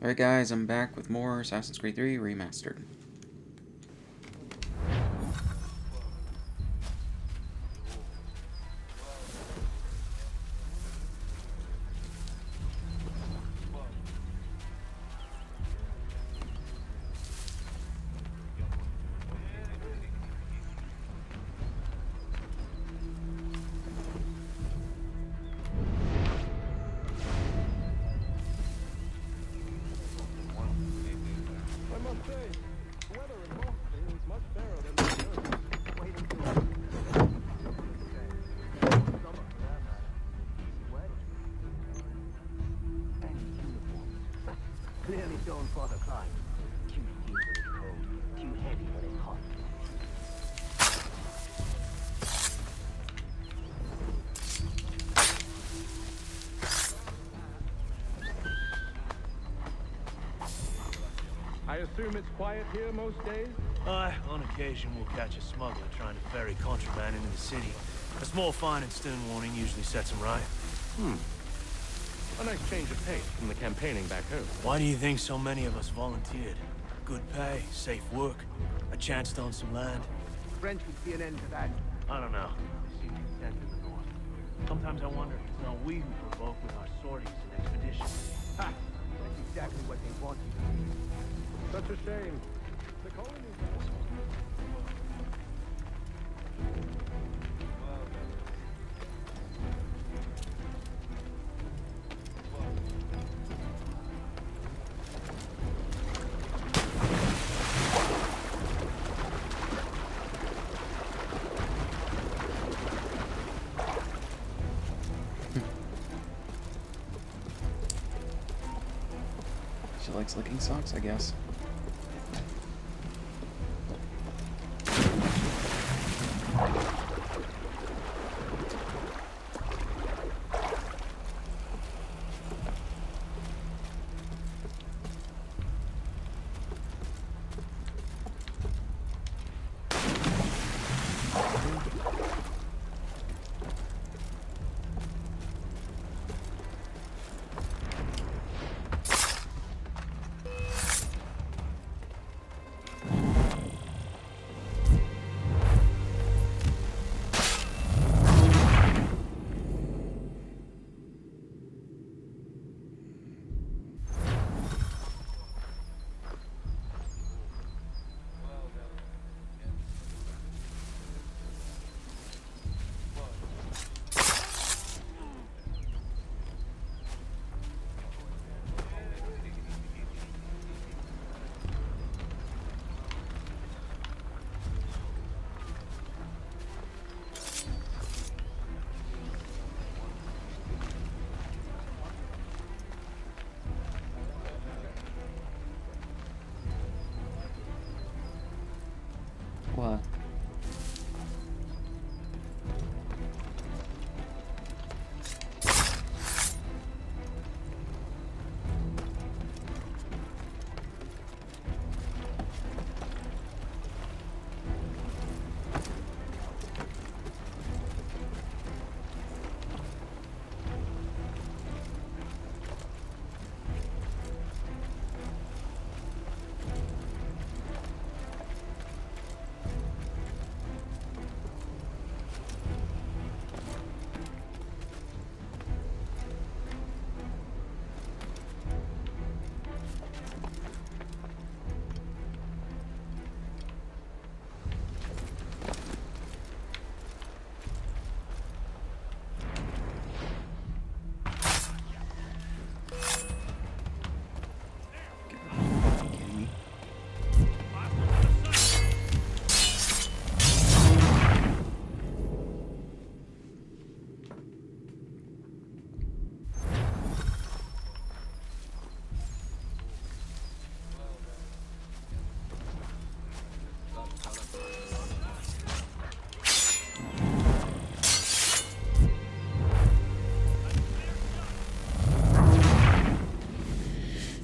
Alright guys, I'm back with more Assassin's Creed 3 Remastered. Clearly don't bother climbing. Too deep when it's cold, too heavy when it's hot. I assume it's quiet here most days? Aye, on occasion we'll catch a smuggler trying to ferry contraband into the city. A small fine and stern warning usually sets him right. A nice change of pace from the campaigning back home. Why do you think so many of us volunteered? Good pay, safe work, a chance to own some land. French would see an end to that. I don't know. They seem content in the north. Sometimes I wonder if it's not we who provoke with our sorties and expeditions. Ha! That's exactly what they wanted. Such a shame. The colonies... She likes licking socks, I guess. What?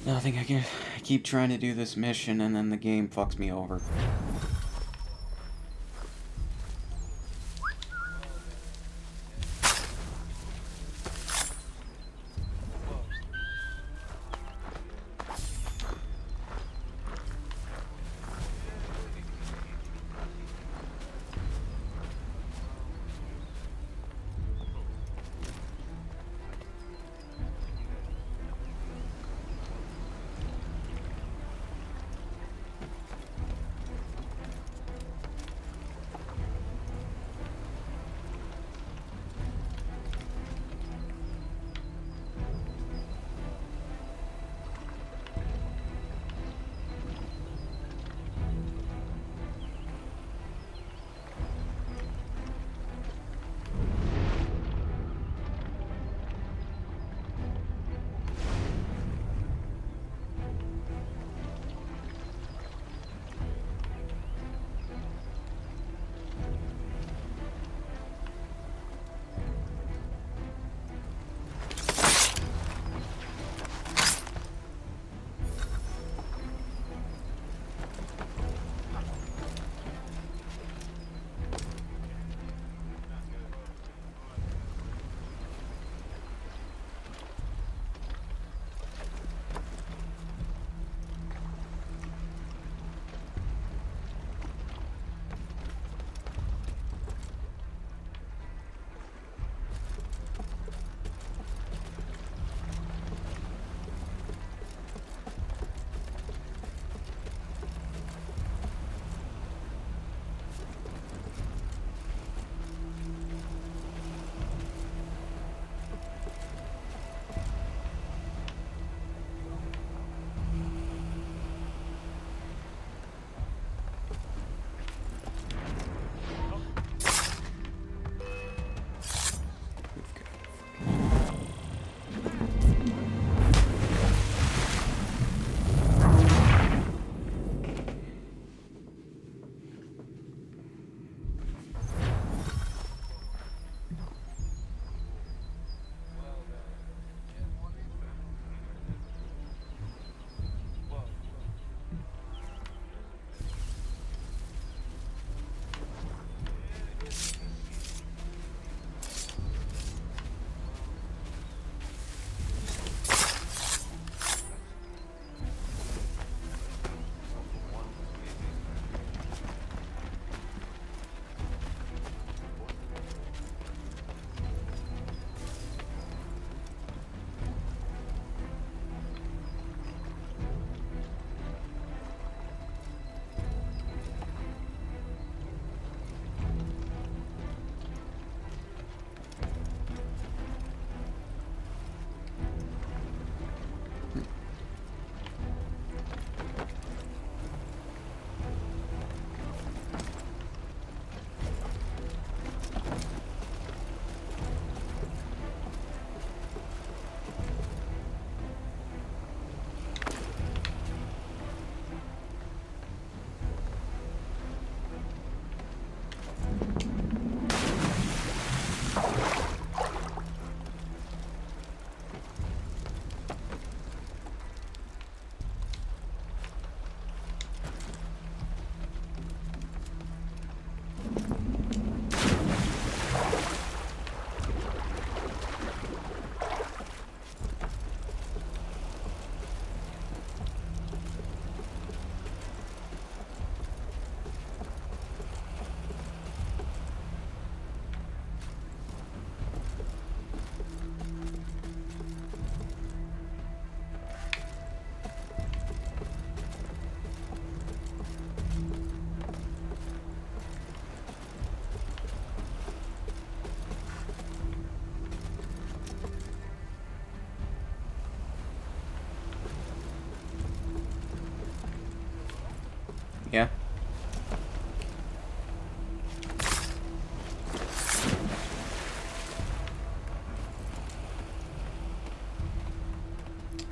Nothing. I keep trying to do this mission and then the game fucks me over.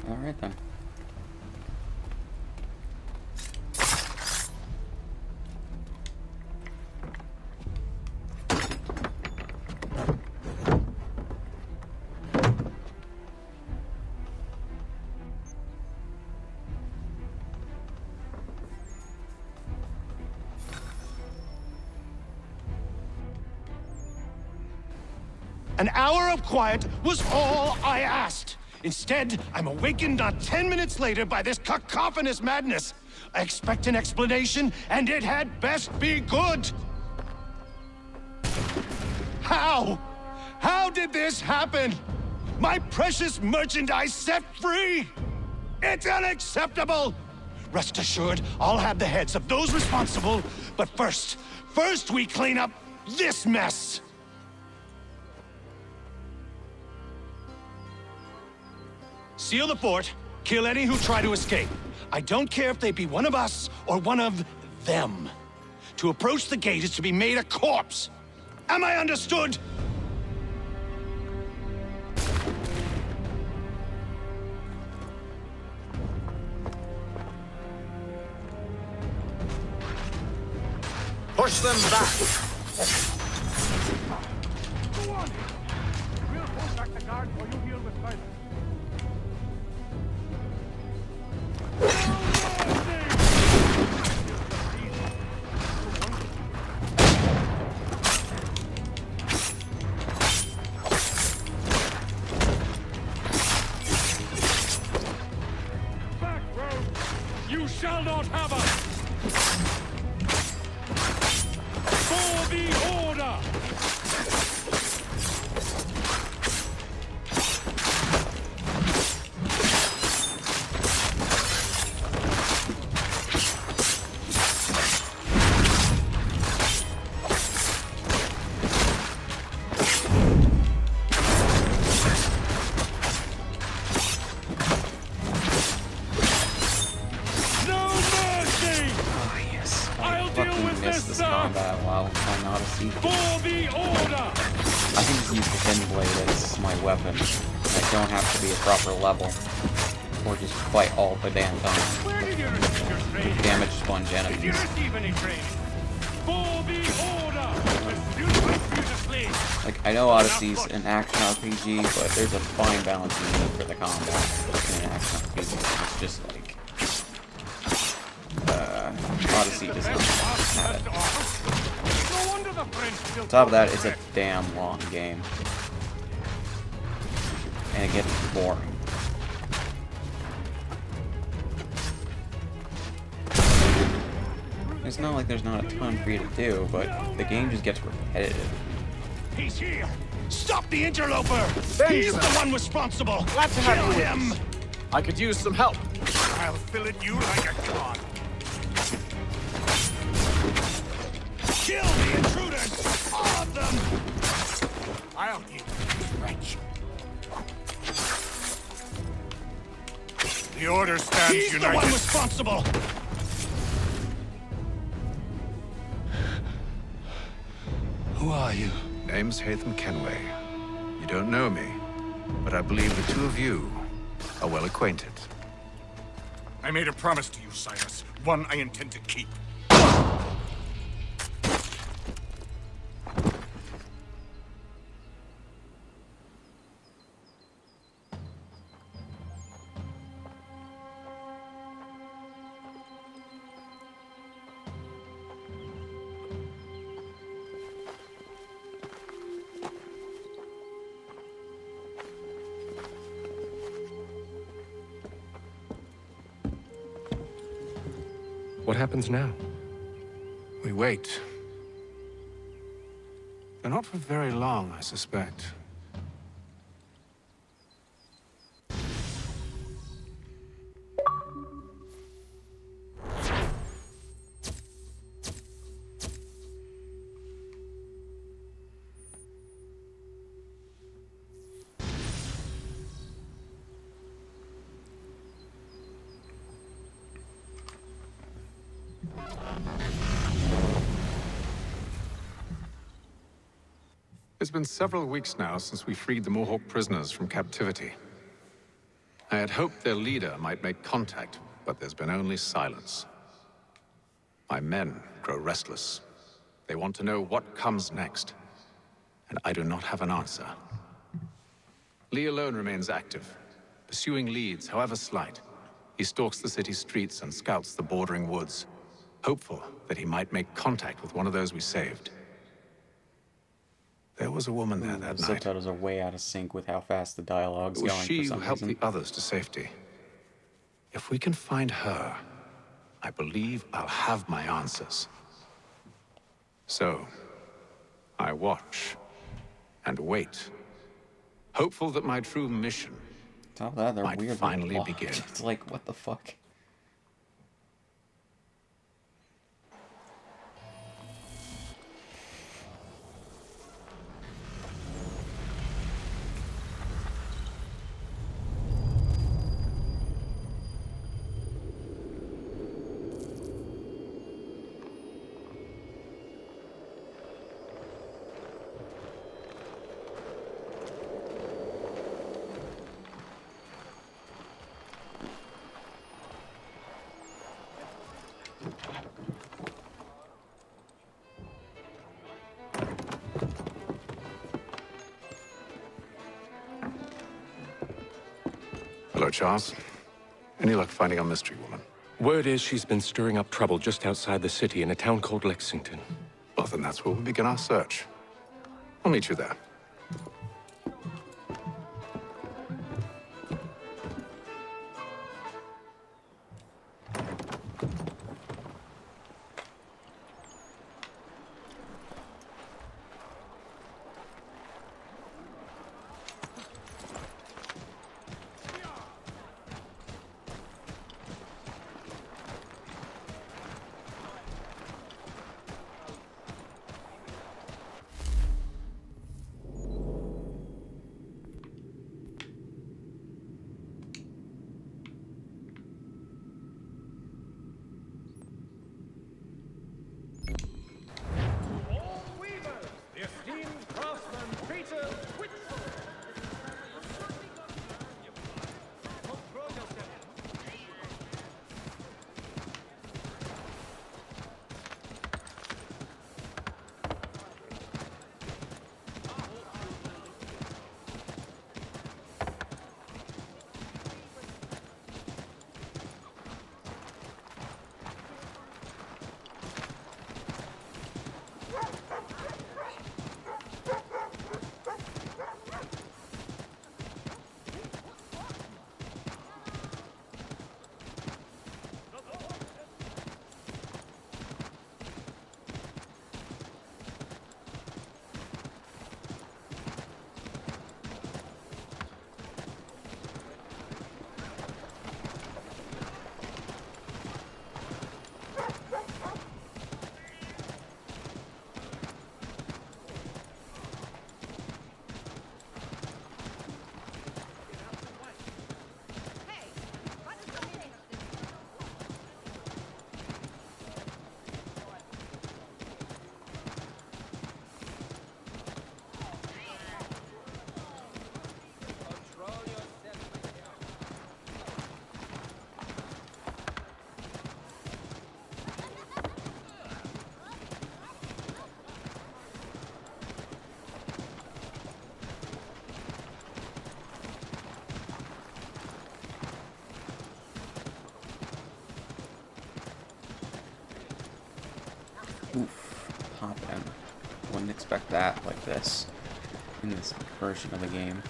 Alright then. An hour of quiet was all I asked. Instead, I'm awakened not 10 minutes later by this cacophonous madness. I expect an explanation, and it had best be good. How? How did this happen? My precious merchandise set free? It's unacceptable! Rest assured, I'll have the heads of those responsible, but first we clean up this mess! Seal the fort, kill any who try to escape. I don't care if they be one of us or one of them. To approach the gate is to be made a corpse. Am I understood? Push them back! Go on! We'll hold back the guard while you deal with Silas. Back, rogue! You shall not have us! For the order! Combat while playing Odyssey. For the order! I can just use the thin blade as my weapon. I don't have to be a proper level. Or just fight all the damn time. Where did you receive your training? Damage sponge Did you enemies. receive any training? For the order! The student for you to slay. Like, I know Odyssey's an action RPG, but there's a fine balance you need for the combat in an action RPG. It's just like... Odyssey does not have it. No wonder the French still On top of that, it's a damn long game. And it gets boring. It's not like there's not a ton for you to do, but the game just gets repetitive. He's here! Stop the interloper! Thanks, He's sir. the one responsible! Glad to have Kill you with him! us. I could use some help. I'll fill it you like a god! Kill the intruders! All of them! I'll eat this wretch. The Order stands He's united. the one responsible! Who are you? Name's Hatham Kenway. You don't know me, but I believe the two of you are well acquainted. I made a promise to you, Silas. One I intend to keep. What happens now? We wait. But not for very long, I suspect. It's been several weeks now since we freed the Mohawk prisoners from captivity. I had hoped their leader might make contact, but there's been only silence. My men grow restless. They want to know what comes next, and I do not have an answer. Lee alone remains active, pursuing leads, however slight. He stalks the city streets and scouts the bordering woods, hopeful that he might make contact with one of those we saved. There was a woman there that The night. subtitles are way out of sync with how fast the dialogue's It was going she for who some helped reason. the others to safety. If we can find her, I believe I'll have my answers. So, I watch and wait, hopeful that my true mission Top of that, they're might weirdly finally blocked. begin. It's like, what the fuck? Hello, Charles. Any luck finding our mystery woman? Word is she's been stirring up trouble just outside the city in a town called Lexington. Well, then that's where we'll begin our search. I'll meet you there. Oof, pop in. Wouldn't expect that like this in this version of the game.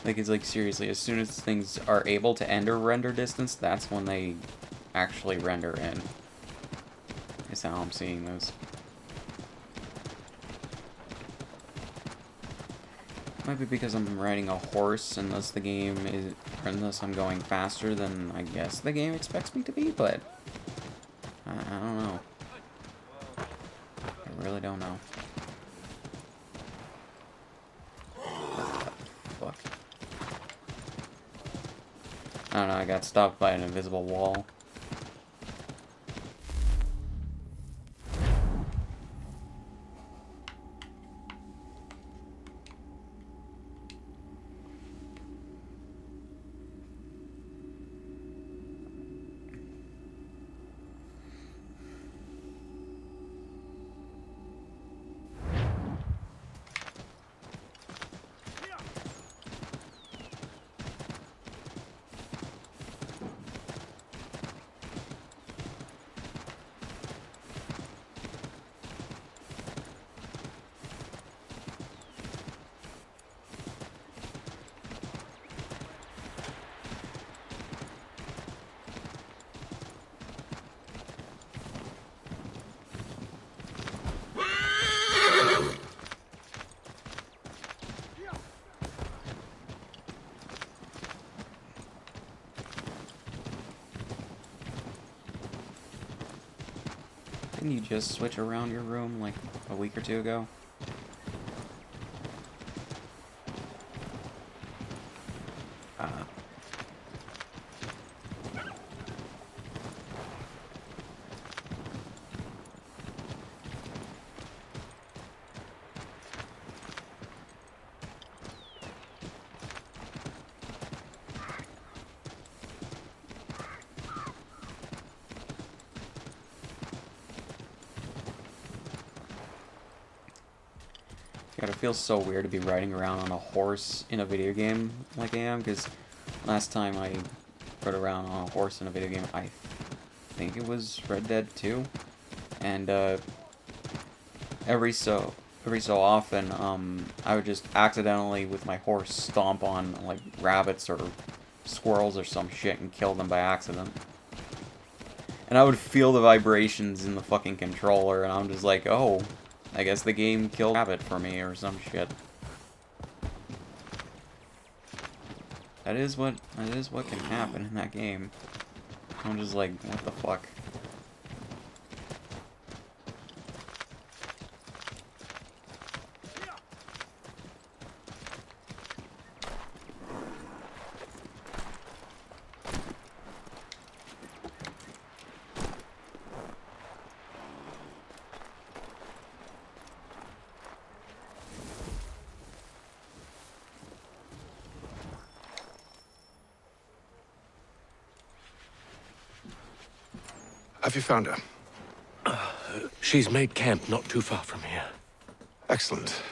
Like, it's like, seriously, as soon as things are able to enter render distance, that's when they actually render in. Is how I'm seeing this. Might be because I'm riding a horse, and thus the game is, or unless I'm going faster than I guess the game expects me to be, but I don't know. I really don't know. Fuck. I don't know, I got stopped by an invisible wall. Didn't you just switch around your room like a week or two ago? God, it feels so weird to be riding around on a horse in a video game like I am, because last time I rode around on a horse in a video game, I think it was Red Dead 2, and every so often, I would just accidentally, with my horse, stomp on, like, rabbits or squirrels or some shit and kill them by accident. And I would feel the vibrations in the fucking controller, and I'm just like, oh, I guess the game killed a rabbit for me or some shit. That is what can happen in that game. I'm just like, what the fuck? Have you found her? She's made camp not too far from here. Excellent.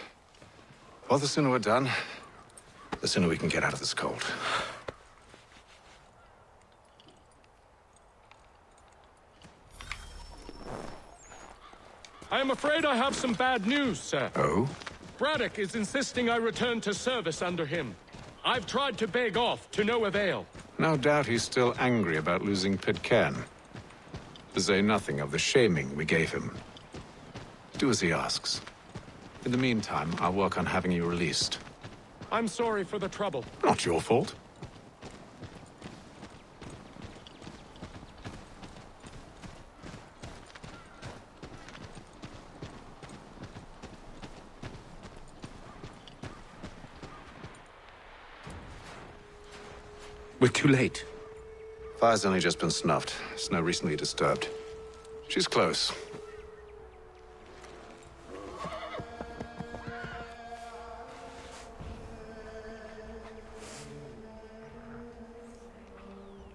Well, the sooner we're done, the sooner we can get out of this cold. I am afraid I have some bad news, sir. Oh? Braddock is insisting I return to service under him. I've tried to beg off, to no avail. No doubt he's still angry about losing Pitcairn. To say nothing of the shaming we gave him. Do as he asks. In the meantime, I'll work on having you released. I'm sorry for the trouble. Not your fault. We're too late. Fire's only just been snuffed. Snow recently disturbed. She's close.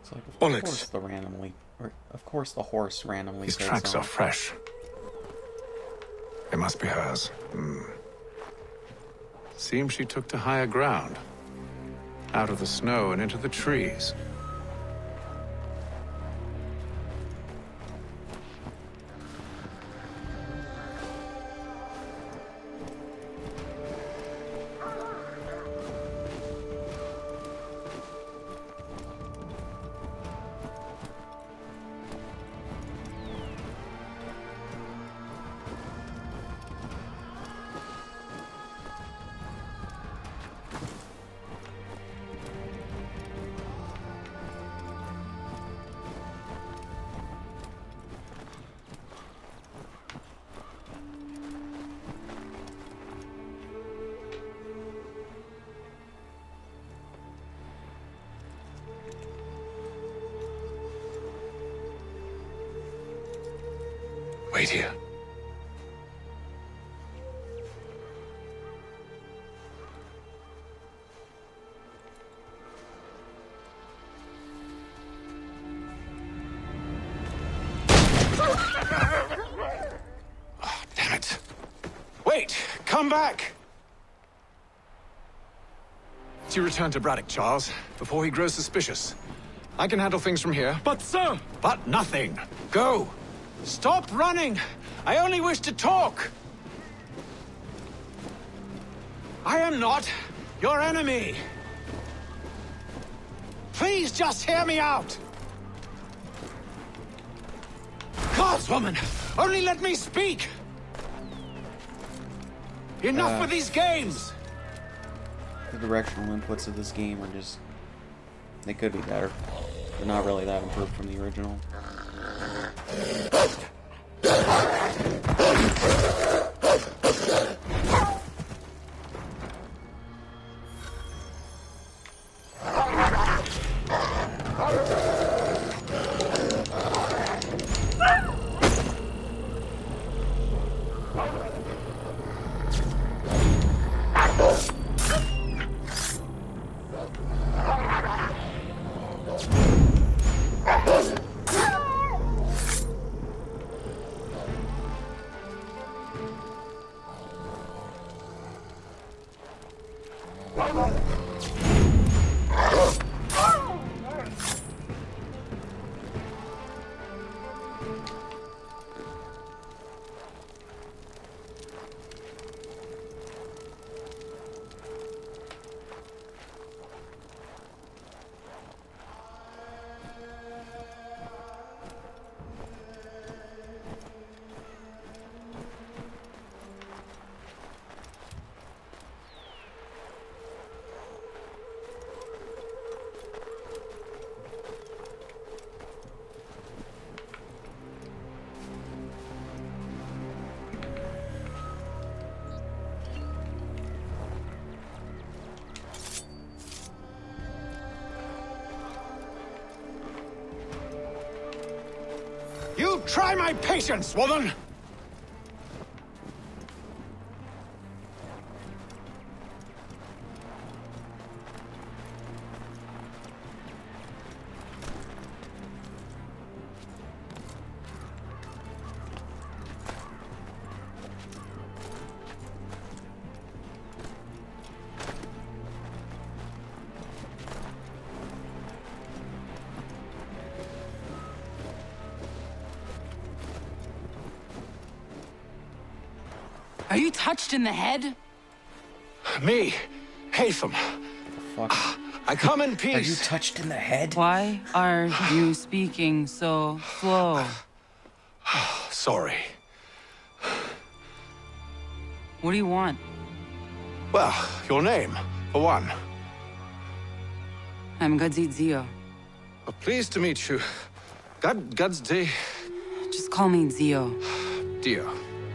It's like, of Onyx. course the randomly, or of course the horse randomly. These takes tracks on. are fresh. They must be hers. Seems she took to higher ground. Out of the snow and into the trees. Wait here. Oh, damn it. Wait! Come back! You return to Braddock, Charles, before he grows suspicious. I can handle things from here. But, sir! But nothing. Go! Stop running! I only wish to talk! I am not your enemy! Please just hear me out! Gods, woman! Only let me speak! Enough with these games! The directional inputs of this game are just... they could be better. They're not really that improved from the original. You try my patience, woman! Are you touched in the head? Me, Hatham. Fuck. I come in Are you peace. touched in the head? Why are you speaking so slow? Sorry. What do you want? Well, your name, for one. I'm Gadzit Zio. Well, pleased to meet you. God's day. Just call me Zio. Dio.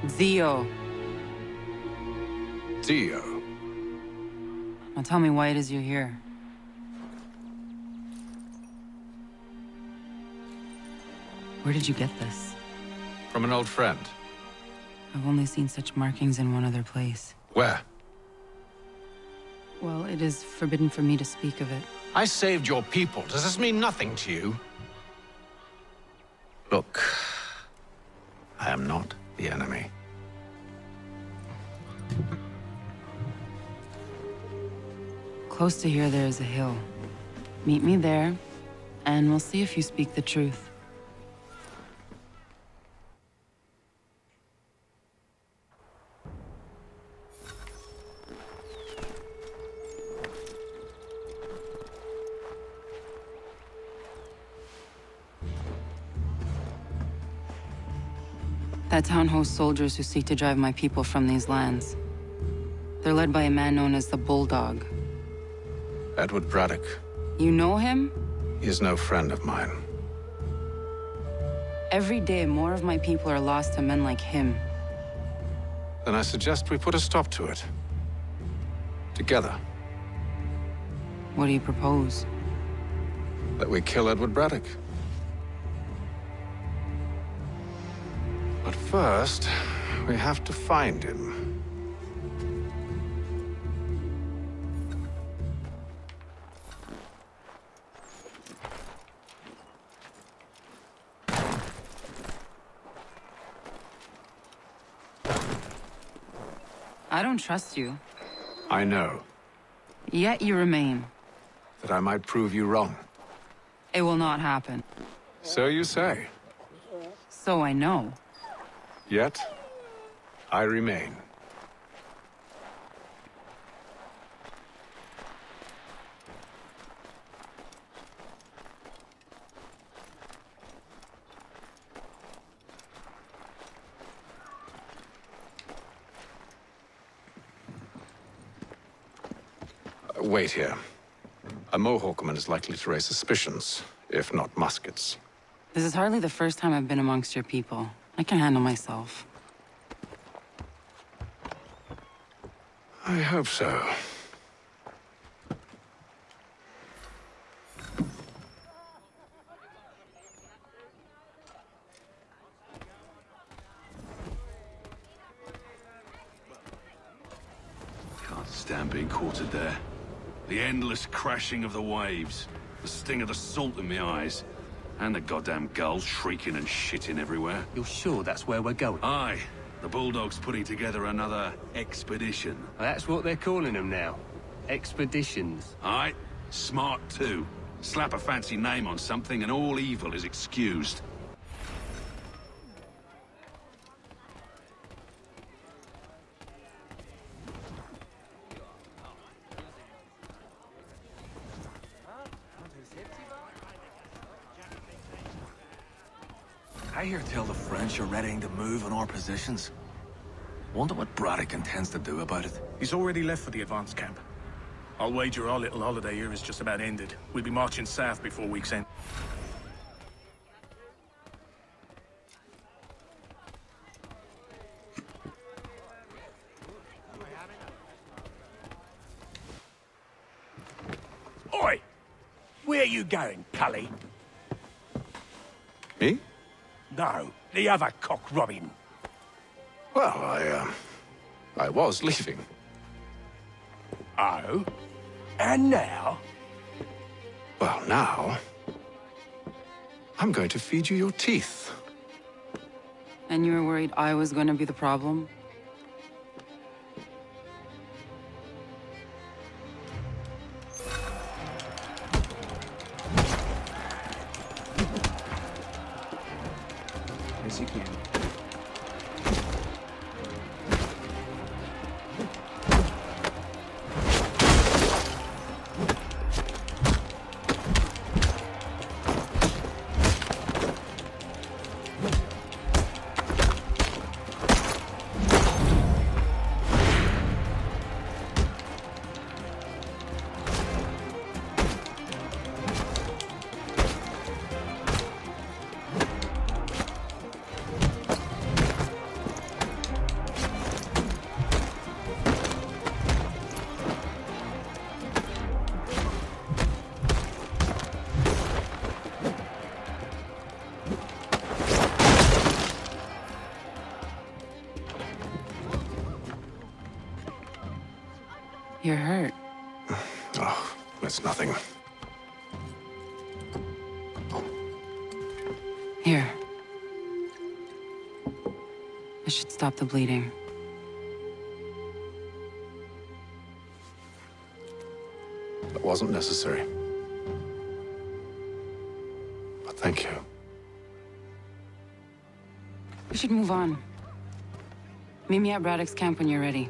Zio. Dio. Now tell me why it is you're here. Where did you get this? From an old friend. I've only seen such markings in one other place. Where? Well, it is forbidden for me to speak of it. I saved your people. Does this mean nothing to you? Look, I am not the enemy. Close to here, there is a hill. Meet me there, and we'll see if you speak the truth. That town hosts soldiers who seek to drive my people from these lands. They're led by a man known as the Bulldog. Edward Braddock. You know him? He is no friend of mine. Every day, more of my people are lost to men like him. Then I suggest we put a stop to it. Together. What do you propose? That we kill Edward Braddock. But first, we have to find him. I don't trust you. I know Yet you remain. that I might prove you wrong. It will not happen. So you say. So I know. Yet, I remain. Wait here. A Mohawkman is likely to raise suspicions, if not muskets. This is hardly the first time I've been amongst your people. I can handle myself. I hope so. Can't stand being quartered there. The endless crashing of the waves, the sting of the salt in my eyes, and the goddamn gulls shrieking and shitting everywhere. You're sure that's where we're going? Aye. The Bulldog's putting together another expedition. That's what they're calling them now. Expeditions. Aye. Smart too. Slap a fancy name on something and all evil is excused. I hear tell the French are readying to move on our positions. Wonder what Braddock intends to do about it. He's already left for the advance camp. I'll wager our little holiday here is just about ended. We'll be marching south before week's end. Oi! Where are you going, Cully? Me? No, the other cock Robin. Well, I was leaving. Oh? And now? Well, now... I'm going to feed you your teeth. And you were worried I was going to be the problem? Yes, you can. You're hurt. Oh, it's nothing. Here. I should stop the bleeding. That wasn't necessary. But thank you. We should move on. Meet me at Braddock's camp when you're ready.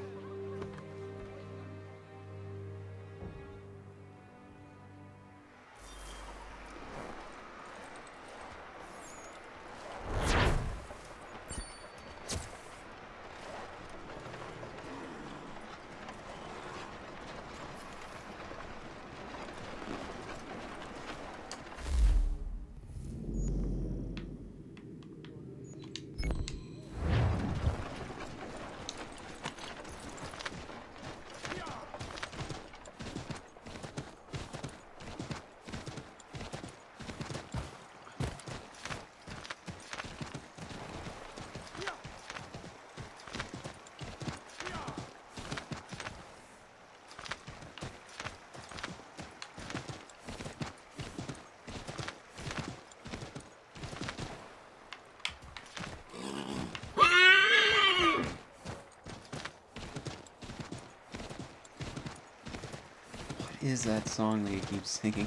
What is that song that you keep singing?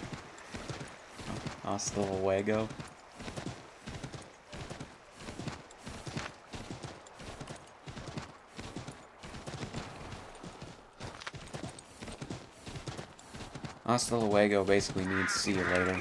Hasta luego? Hasta luego basically means see you later.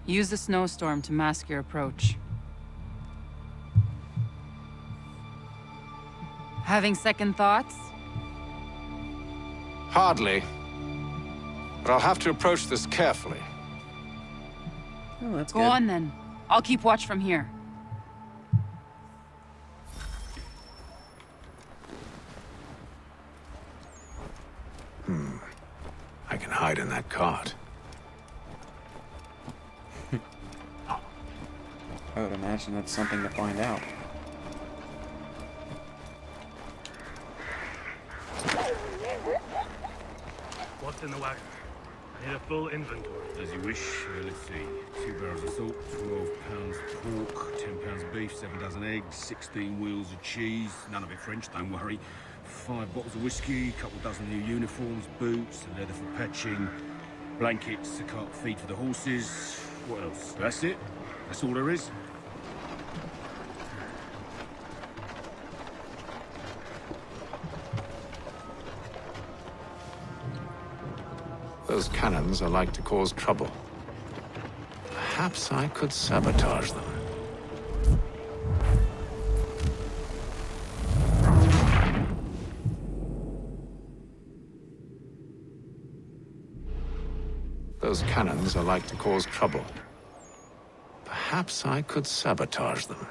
Use the snowstorm to mask your approach. Having second thoughts? Hardly. But I'll have to approach this carefully. Oh, that's Go on then. I'll keep watch from here. I can hide in that cart. I would imagine that's something to find out. What's in the wagon? I need a full inventory. As you wish. Let's see. 2 barrels of salt, 12 pounds pork, 10 pounds beef, 7 dozen eggs, 16 wheels of cheese. None of it French, don't worry. 5 bottles of whiskey, couple dozen new uniforms, boots, leather for patching, blankets, a cart feed for the horses. What else? That's it. That's all there is. Those cannons are like to cause trouble. Perhaps I could sabotage them. Those cannons are like to cause trouble. Perhaps I could sabotage them.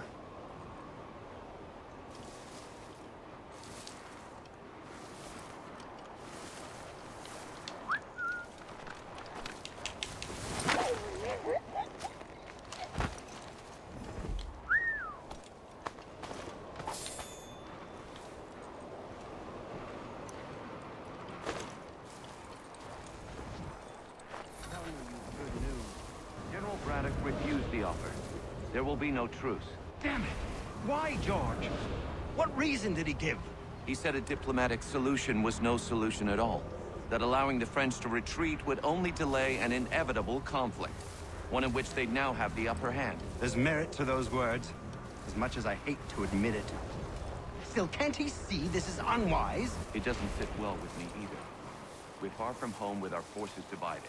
General Braddock refused the offer. There will be no truce. Damn it! Why, George? What reason did he give? He said a diplomatic solution was no solution at all. That allowing the French to retreat would only delay an inevitable conflict. One in which they'd now have the upper hand. There's merit to those words, as much as I hate to admit it. Still, can't he see this is unwise? It doesn't sit well with me either. We're far from home with our forces divided.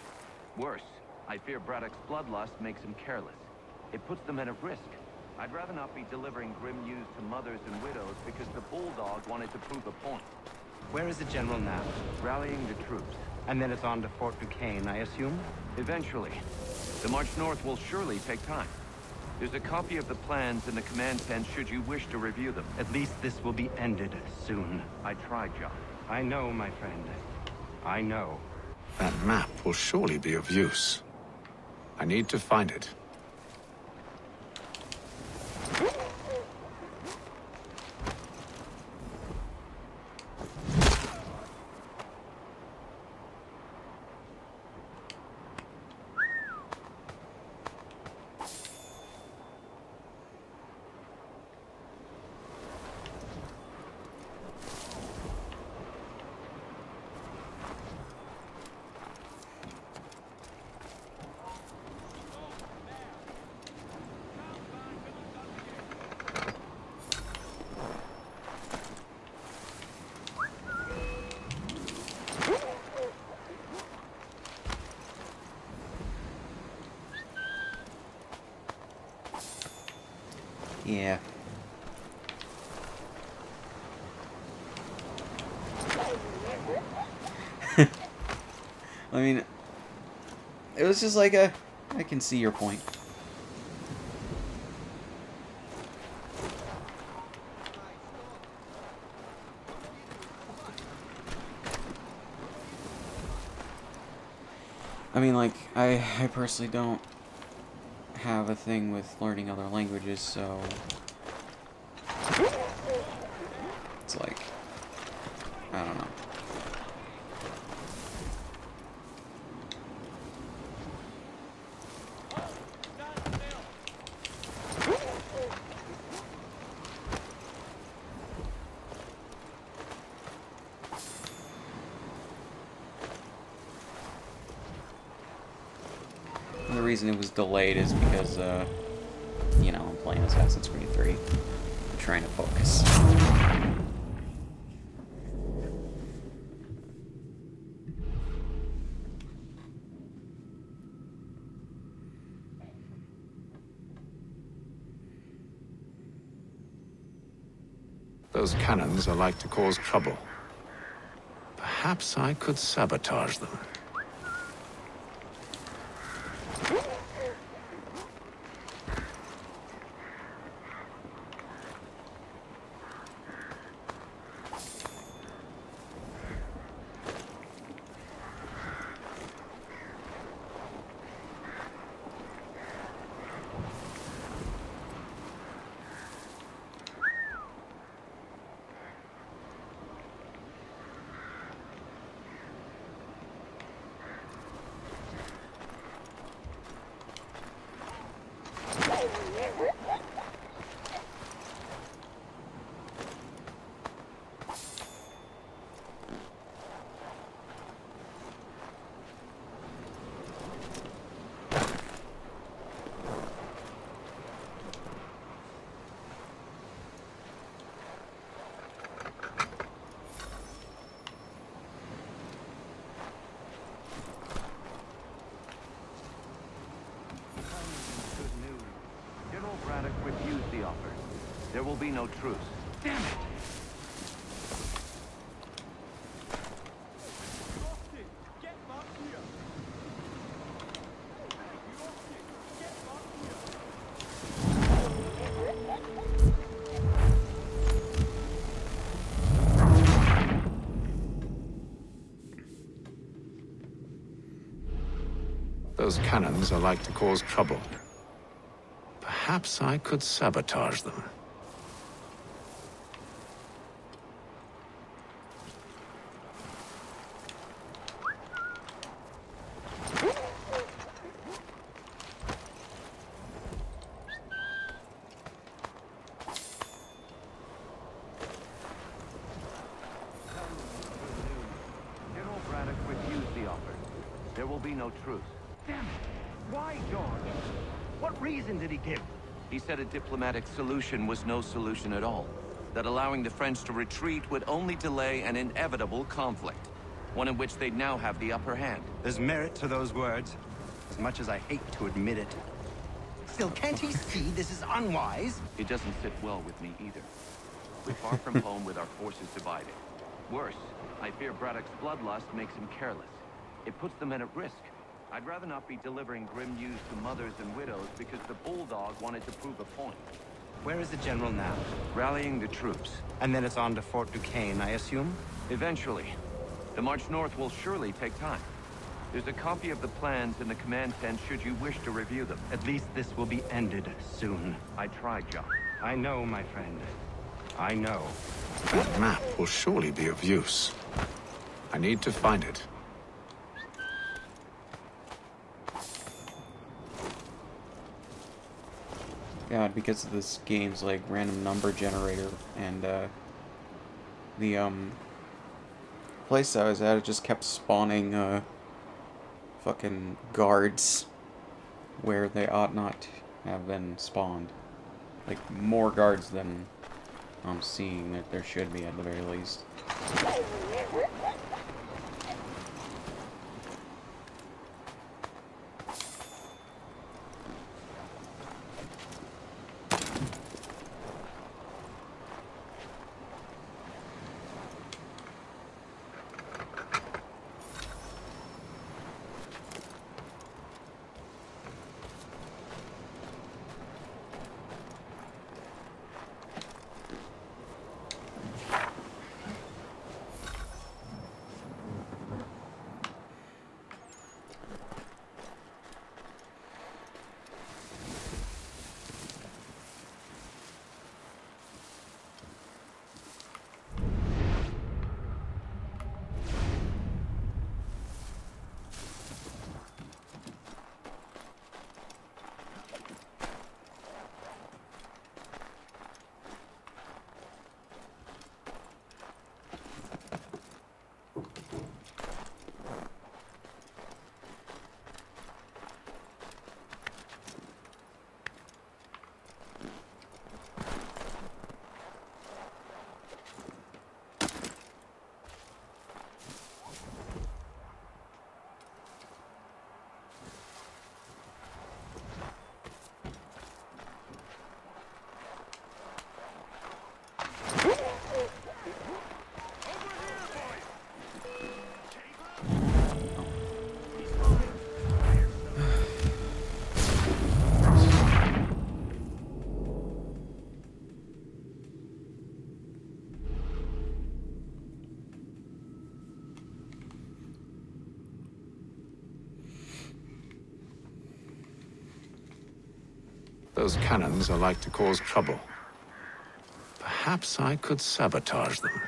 Worse, I fear Braddock's bloodlust makes him careless. It puts the men at risk. I'd rather not be delivering grim news to mothers and widows because the Bulldog wanted to prove a point. Where is the General now? Rallying the troops. And then it's on to Fort Duquesne, I assume? Eventually. The march north will surely take time. There's a copy of the plans in the command tent should you wish to review them. At least this will be ended soon. I tried, John. I know, my friend. I know. That map will surely be of use. I need to find it. Yeah. I mean, it was just like I can see your point. I mean, like, I personally don't have a thing with learning other languages, so it's like, I don't know. The reason it was delayed is because, you know, I'm playing Assassin's Creed 3. I'm trying to focus. Those cannons are like to cause trouble. Perhaps I could sabotage them. There will be no truce. Damn it! Those cannons are like to cause trouble. Perhaps I could sabotage them. General Braddock refused the offer. There will be no truce. Damn it! Why, George? What reason did he give? He said a diplomatic solution was no solution at all. That allowing the French to retreat would only delay an inevitable conflict. One in which they'd now have the upper hand. There's merit to those words, as much as I hate to admit it. Still, can't he see this is unwise? It doesn't sit well with me either. We're far from home with our forces divided. Worse, I fear Braddock's bloodlust makes him careless. It puts the men at risk. I'd rather not be delivering grim news to mothers and widows because the Bulldog wanted to prove a point. Where is the general now? Rallying the troops. And then it's on to Fort Duquesne, I assume? Eventually. The march north will surely take time. There's a copy of the plans in the command tent should you wish to review them. At least this will be ended soon. I tried, John. I know, my friend. I know. That map will surely be of use. I need to find it. God, because of this game's like random number generator and the place I was at, it just kept spawning fucking guards where they ought not to have been spawned. Like more guards than I'm seeing that there should be at the very least. Those cannons are like to cause trouble. Perhaps I could sabotage them.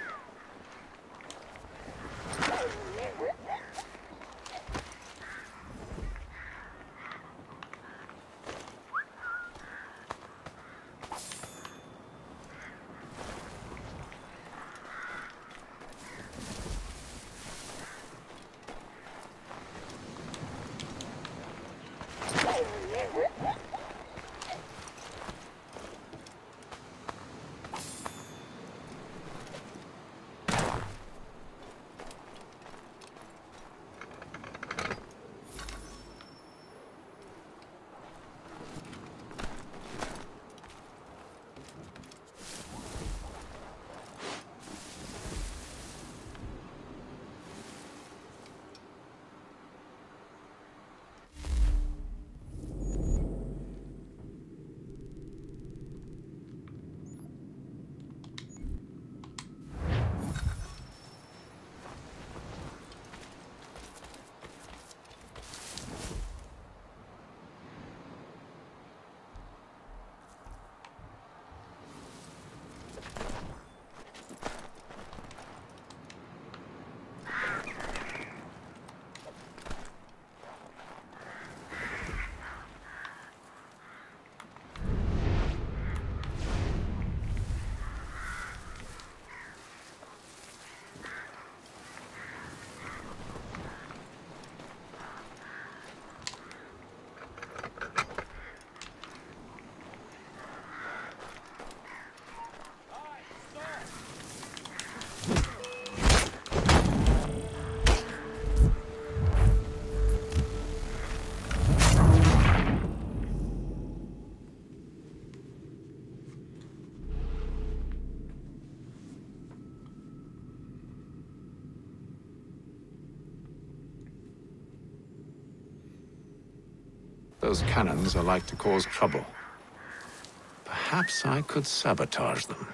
Those cannons are like to cause trouble. Perhaps I could sabotage them.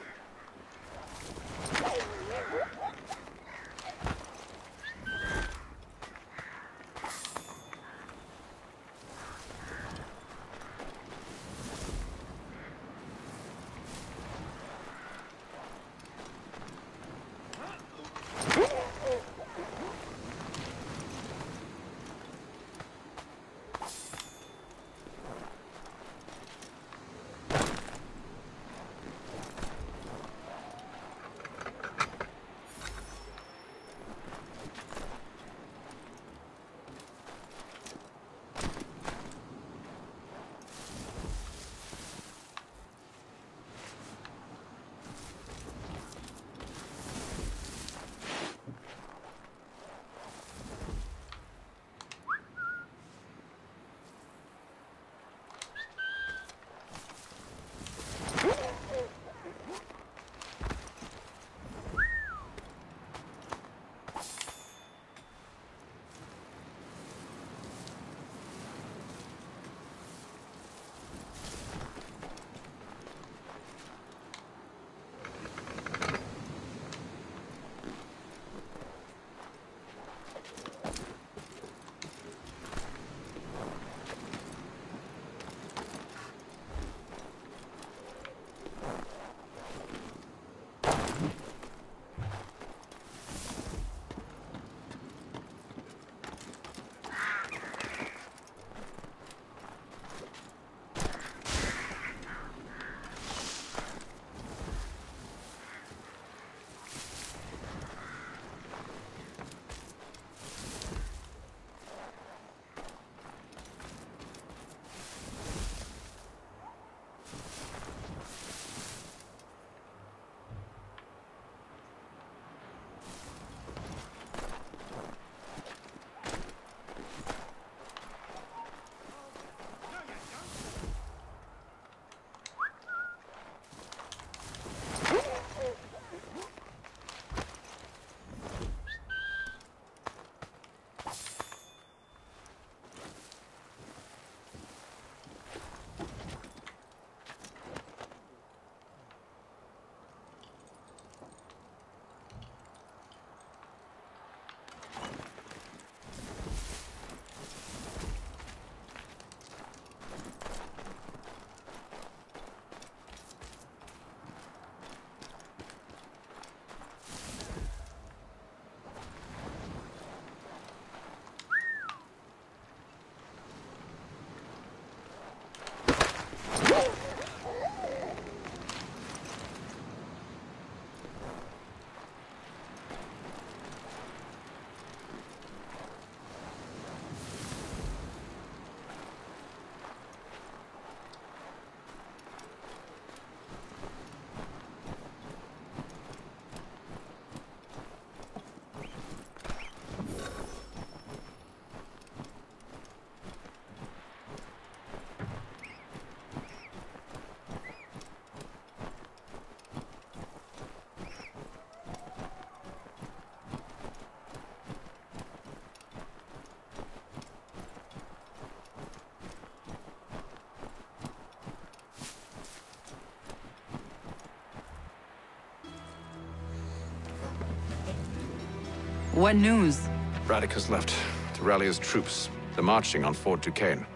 What news? Braddock has left to rally his troops. They're marching on Fort Duquesne.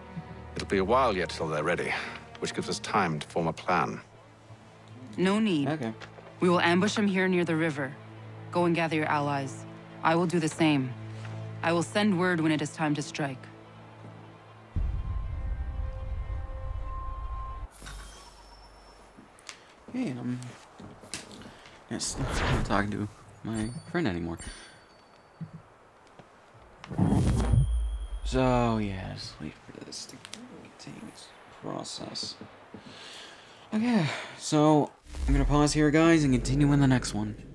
It'll be a while yet till they're ready, which gives us time to form a plan. No need. Okay. We will ambush him here near the river. Go and gather your allies. I will do the same. I will send word when it is time to strike. Hey, yes, I'm not talking to my friend anymore. So, yeah, just wait for this to continue its process. Okay, so I'm gonna pause here, guys, and continue in the next one.